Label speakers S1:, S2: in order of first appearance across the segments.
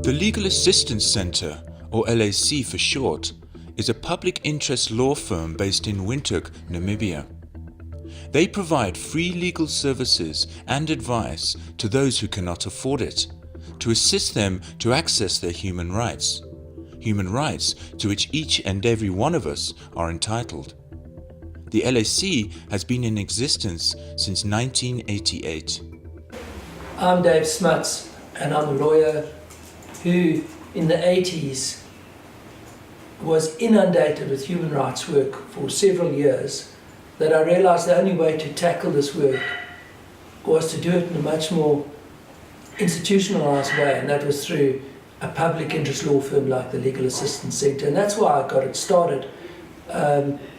S1: The Legal Assistance Centre, or LAC for short, is a public interest law firm based in Windhoek, Namibia. They provide free legal services and advice to those who cannot afford it, to assist them to access their human rights to which each and every one of us are entitled. The LAC has been in existence since 1988.
S2: I'm Dave Smuts, and I'm a lawyer who in the 80s was inundated with human rights work for several years, that I realized the only way to tackle this work was to do it in a much more institutionalized way, and that was through a public interest law firm like the Legal Assistance Centre, and that's why I got it started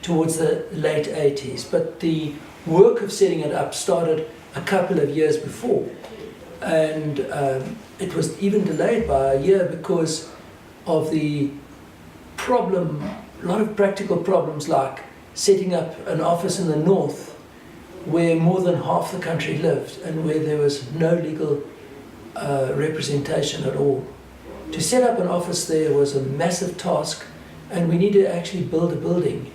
S2: towards the late 80s. But the work of setting it up started a couple of years before, and it was even delayed by a year because of the problem, a lot of practical problems, like setting up an office in the north where more than half the country lived and where there was no legal representation at all. To set up an office there was a massive task, and we needed to actually build a building,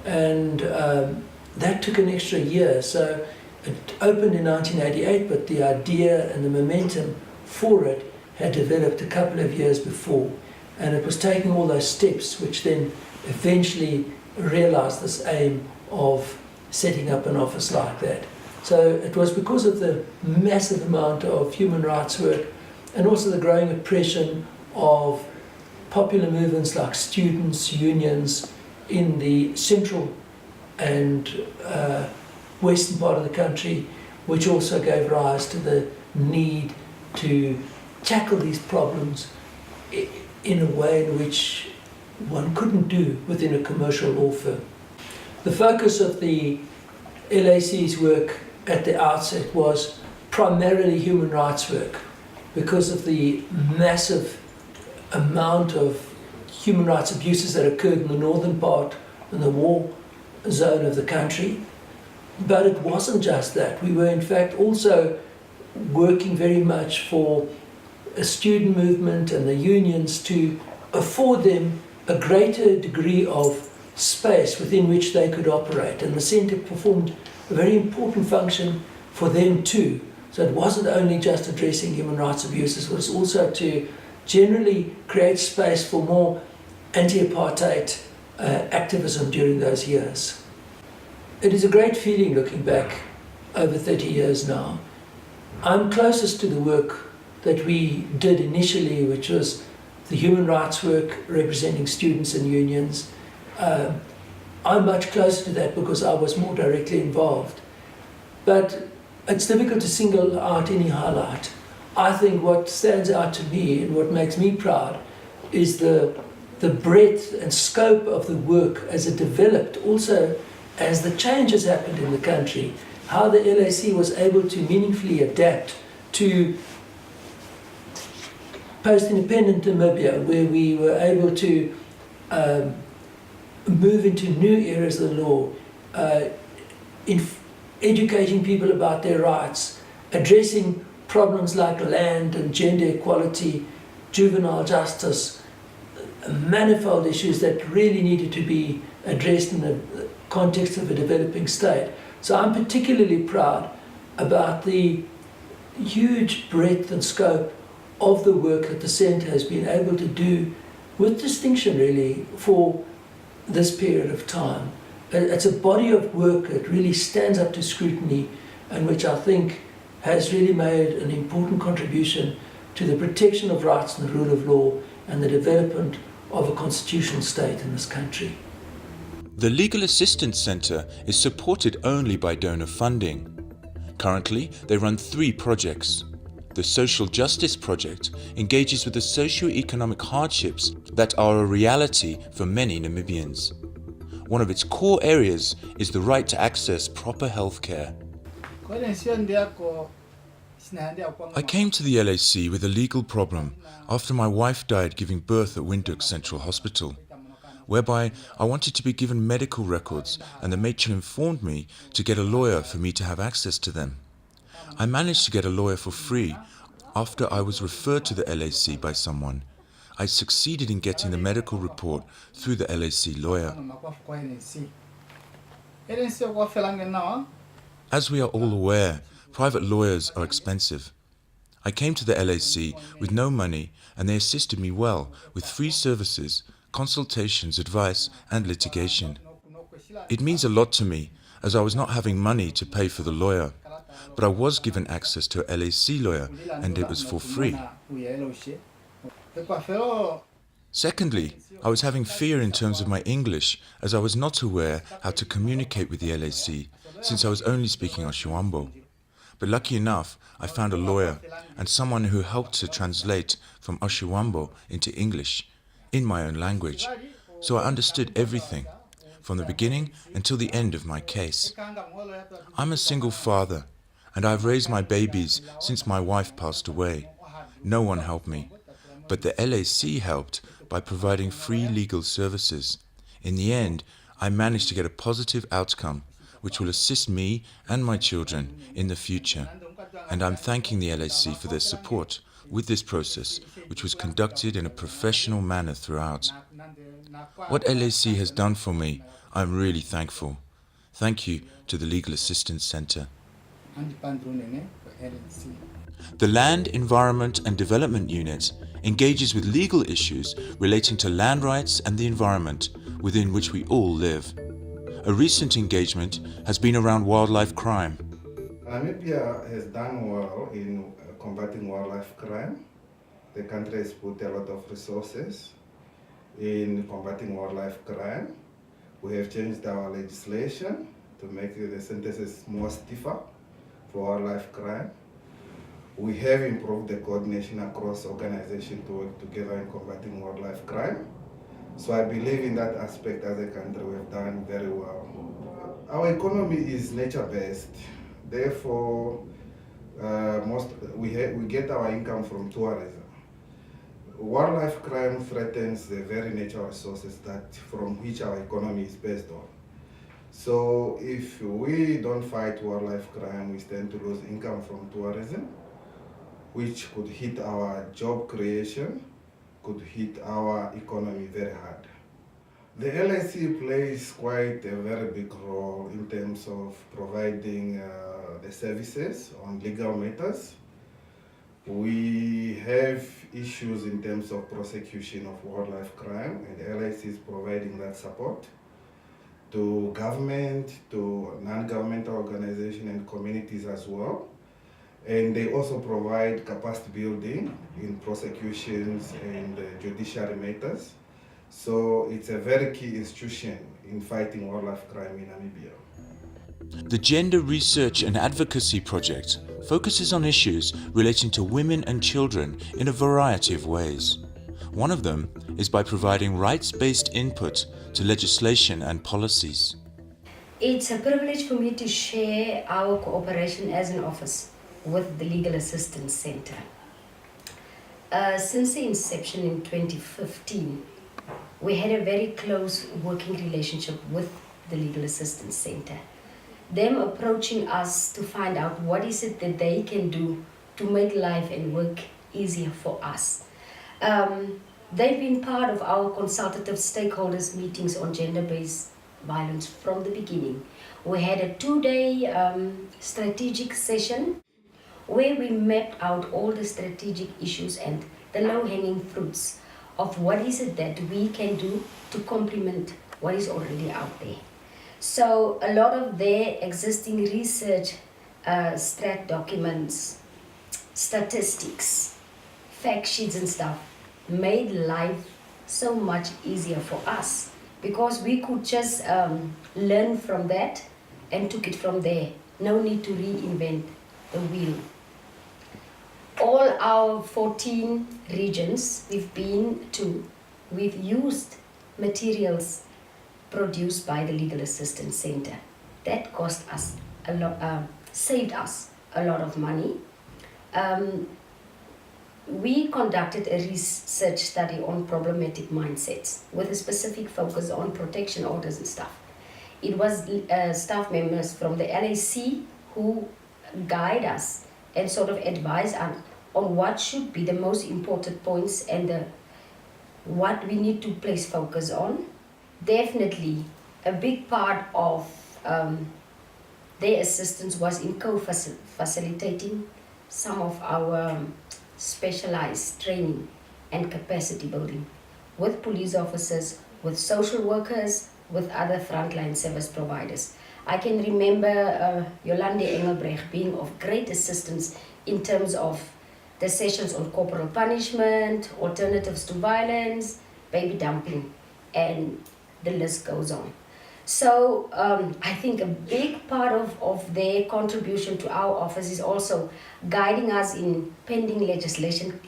S2: and that took an extra year. So it opened in 1988, but the idea and the momentum for it had developed a couple of years before, and it was taking all those steps which then eventually realized this aim of setting up an office like that. So it was because of the massive amount of human rights work and also the growing oppression of popular movements like students' unions in the central and western part of the country, which also gave rise to the need to tackle these problems in a way in which one couldn't do within a commercial law firm. The focus of the LAC's work at the outset was primarily human rights work because of the massive amount of human rights abuses that occurred in the northern part, in the war zone of the country. But it wasn't just that. We were in fact also working very much for a student movement and the unions to afford them a greater degree of space within which they could operate. And the centre performed a very important function for them too. So it wasn't only just addressing human rights abuses, it was also to generally create space for more anti-apartheid activism during those years. It is a great feeling looking back over 30 years now. I'm closest to the work that we did initially, which was the human rights work representing students and unions. I'm much closer to that because I was more directly involved. But it's difficult to single out any highlight. I think what stands out to me and what makes me proud is the breadth and scope of the work as it developed, also as the changes happened in the country, how the LAC was able to meaningfully adapt to post-independent Namibia, where we were able to move into new areas of the law, educating people about their rights, addressing problems like land and gender equality, juvenile justice, manifold issues that really needed to be addressed in the context of a developing state. So I'm particularly proud about the huge breadth and scope of the work that the Centre has been able to do with distinction really for this period of time. It's a body of work that really stands up to scrutiny and which I think has really made an important contribution to the protection of rights and the rule of law and the development of a constitutional state in this country.
S1: The Legal Assistance Centre is supported only by donor funding. Currently, they run 3 projects. The Social Justice Project engages with the socio-economic hardships that are a reality for many Namibians. One of its core areas is the right to access proper health care. I came to the LAC with a legal problem after my wife died giving birth at Windhoek Central Hospital, whereby I wanted to be given medical records, and the matron informed me to get a lawyer for me to have access to them. I managed to get a lawyer for free After I was referred to the LAC by someone, I succeeded in getting the medical report through the LAC lawyer. As we are all aware, private lawyers are expensive. I came to the LAC with no money and they assisted me well with free services, consultations, advice and litigation. It means a lot to me as I was not having money to pay for the lawyer, but I was given access to a LAC lawyer and it was for free. Secondly, I was having fear in terms of my English as I was not aware how to communicate with the LAC since I was only speaking Oshiwambo. But lucky enough, I found a lawyer and someone who helped to translate from Oshiwambo into English in my own language, so I understood everything from the beginning until the end of my case. I'm a single father and I've raised my babies since my wife passed away. No one helped me, but the LAC helped by providing free legal services. In the end, I managed to get a positive outcome which will assist me and my children in the future. And I'm thanking the LAC for their support with this process, which was conducted in a professional manner throughout. What LAC has done for me, I'm really thankful. Thank you to the Legal Assistance Centre. The Land, Environment and Development Unit engages with legal issues relating to land rights and the environment within which we all live. A recent engagement has been around wildlife crime.
S3: Namibia has done well in combating wildlife crime. The country has put a lot of resources in combating wildlife crime. We have changed our legislation to make the sentences more stiffer for wildlife crime. We have improved the coordination across organizations to work together in combating wildlife crime. So I believe in that aspect as a country we have done very well. Our economy is nature-based. Therefore, we get our income from tourism. Wildlife crime threatens the very natural resources from which our economy is based on. So if we don't fight wildlife crime, we stand to lose income from tourism, which could hit our job creation, could hit our economy very hard. The LAC plays quite a very big role in terms of providing the services on legal matters. We have issues in terms of prosecution of wildlife crime, and the LAC is providing that support to government, to non-governmental organizations and communities as well. And they also provide capacity building in prosecutions and judiciary matters. So it's a very key institution in fighting wildlife crime in Namibia.
S1: The Gender Research and Advocacy Project focuses on issues relating to women and children in a variety of ways. One of them is by providing rights-based input to legislation and policies.
S4: It's a privilege for me to share our cooperation as an office with the Legal Assistance Centre. Since the inception in 2015, we had a very close working relationship with the Legal Assistance Centre. Them approaching us to find out what is it that they can do to make life and work easier for us. They've been part of our consultative stakeholders meetings on gender-based violence from the beginning. We had a 2-day strategic session where we mapped out all the strategic issues and the low-hanging fruits of what is it that we can do to complement what is already out there. So a lot of their existing research, strat documents, statistics, fact sheets and stuff made life so much easier for us because we could just learn from that and took it from there. No need to reinvent the wheel. All our 14 regions we've been to, we've used materials produced by the Legal Assistance Centre. That cost us a lot, saved us a lot of money. We conducted a research study on problematic mindsets with a specific focus on protection orders and stuff. It was staff members from the LAC who guide us and sort of advise on what should be the most important points and what we need to place focus on. Definitely, a big part of their assistance was in co-facilitating some of our specialized training and capacity building with police officers, with social workers, with other frontline service providers. I can remember Yolande Engelbrecht being of great assistance in terms of the sessions on corporal punishment, alternatives to violence, baby dumping, and the list goes on. So I think a big part of their contribution to our office is also guiding us in pending legislation,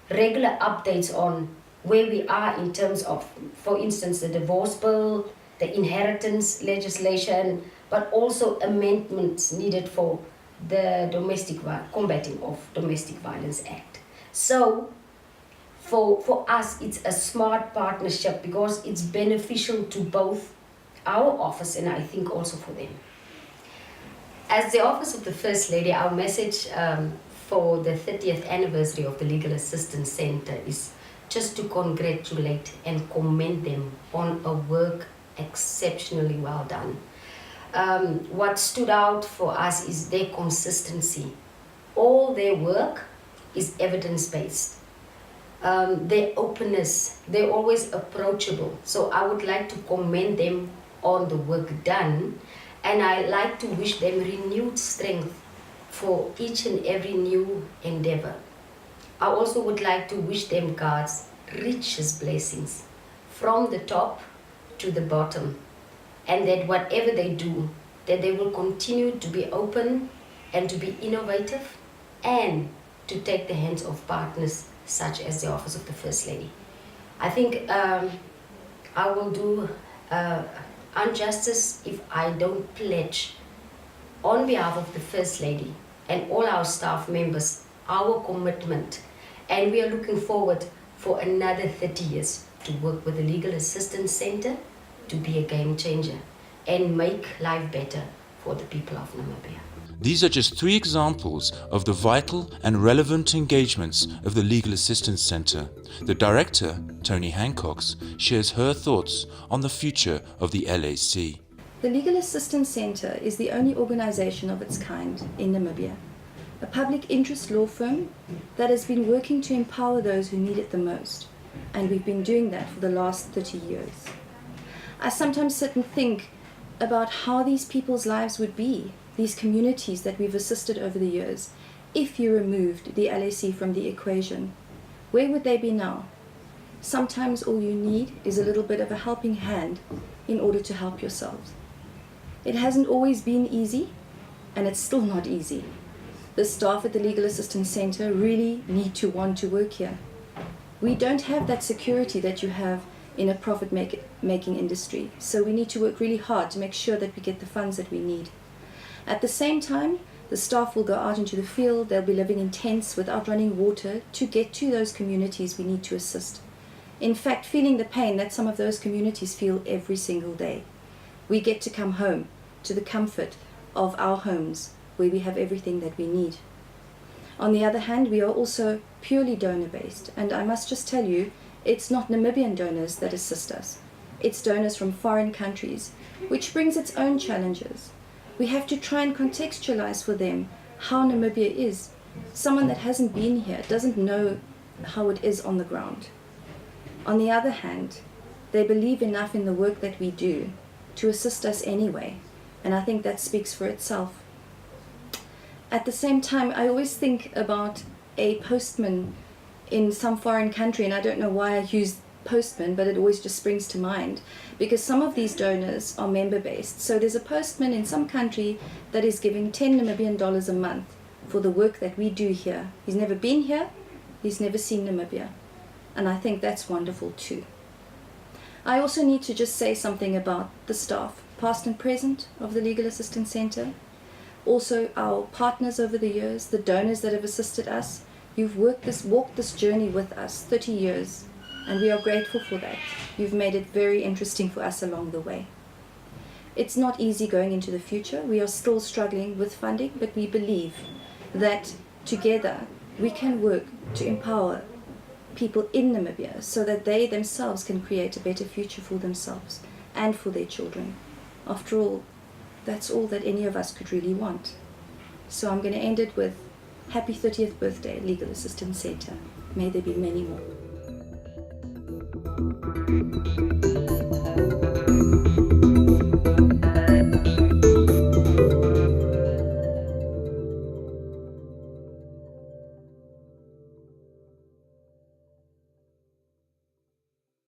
S4: regular updates on where we are in terms of, for instance, the divorce bill, the inheritance legislation, but also amendments needed for the Combating of Domestic Violence Act. So for us, it's a smart partnership because it's beneficial to both our office and I think also for them. As the Office of the First Lady, our message for the 30th anniversary of the Legal Assistance Center is just to congratulate and commend them on a work exceptionally well done. What stood out for us is their consistency. All their work is evidence-based. Their openness, they're always approachable. So I would like to commend them on the work done, and I like to wish them renewed strength for each and every new endeavor. I also would like to wish them God's richest blessings from the top to the bottom, and that whatever they do, that they will continue to be open and to be innovative and to take the hands of partners such as the Office of the First Lady. I think I will do injustice if I don't pledge on behalf of the First Lady and all our staff members our commitment, and we are looking forward for another 30 years to work with the Legal Assistance Center to be a game changer and make life better for the people of Namibia.
S1: These are just 3 examples of the vital and relevant engagements of the Legal Assistance Center. The director, Tony Hancox, shares her thoughts on the future of the LAC.
S5: The Legal Assistance Center is the only organization of its kind in Namibia, a public interest law firm that has been working to empower those who need it the most, and we've been doing that for the last 30 years. I sometimes sit and think about how these people's lives would be, these communities that we've assisted over the years, if you removed the LAC from the equation. Where would they be now? Sometimes all you need is a little bit of a helping hand in order to help yourselves. It hasn't always been easy, and it's still not easy. The staff at the Legal Assistance Center really need to want to work here. We don't have that security that you have in a profit-making industry, so we need to work really hard to make sure that we get the funds that we need. At the same time, the staff will go out into the field, they'll be living in tents without running water to get to those communities we need to assist. In fact, feeling the pain that some of those communities feel every single day. We get to come home to the comfort of our homes where we have everything that we need. On the other hand, we are also purely donor-based, and I must just tell you, it's not Namibian donors that assist us. It's donors from foreign countries, which brings its own challenges. We have to try and contextualize for them how Namibia is. Someone that hasn't been here doesn't know how it is on the ground. On the other hand, they believe enough in the work that we do to assist us anyway, and I think that speaks for itself. At the same time, I always think about a postman in some foreign country, and I don't know why I use postman, but it always just springs to mind, because some of these donors are member-based. So there's a postman in some country that is giving 10 Namibian dollars a month for the work that we do here. He's never been here, he's never seen Namibia, and I think that's wonderful too. I also need to just say something about the staff, past and present, of the Legal Assistance Center. Also our partners over the years, the donors that have assisted us. You've walked this journey with us, 30 years, and we are grateful for that. You've made it very interesting for us along the way. It's not easy going into the future. We are still struggling with funding, but we believe that together we can work to empower people in Namibia so that they themselves can create a better future for themselves and for their children. After all, that's all that any of us could really want. So I'm going to end it with happy 30th birthday, Legal Assistance Centre. May there be many more.